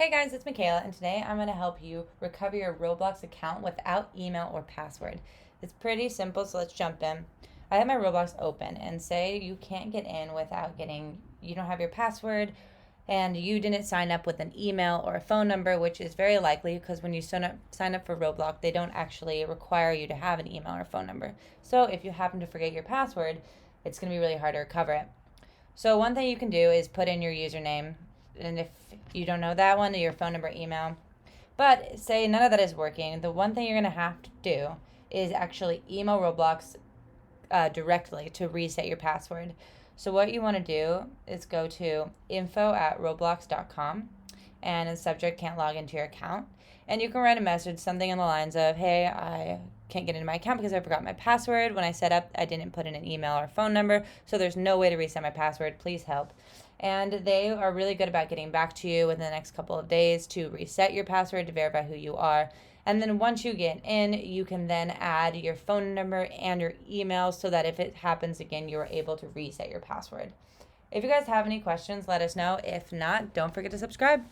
Hey guys, it's Michaela, and today I'm going to help you recover your Roblox account without email or password. It's pretty simple, so let's jump in. I have my Roblox open, and say you can't get in without you don't have your password, and you didn't sign up with an email or a phone number, which is very likely because when you sign up for Roblox, they don't actually require you to have an email or phone number. So if you happen to forget your password, it's going to be really hard to recover it. So one thing you can do is put in your username, and if you don't know that one, your phone number, email. But say none of that is working, the one thing you're gonna have to do is actually email Roblox directly to reset your password. So what you want to do is go to info@roblox.com, and in subject can't log into your account, and you can write a message something in the lines of, hey, I can't get into my account because I forgot my password. When I set up, I didn't put in an email or phone number, so there's no way to reset my password. Please help. And they are really good about getting back to you within the next couple of days to reset your password to verify who you are. And then once you get in, you can then add your phone number and your email so that if it happens again, you're able to reset your password. If you guys have any questions, let us know. If not, don't forget to subscribe.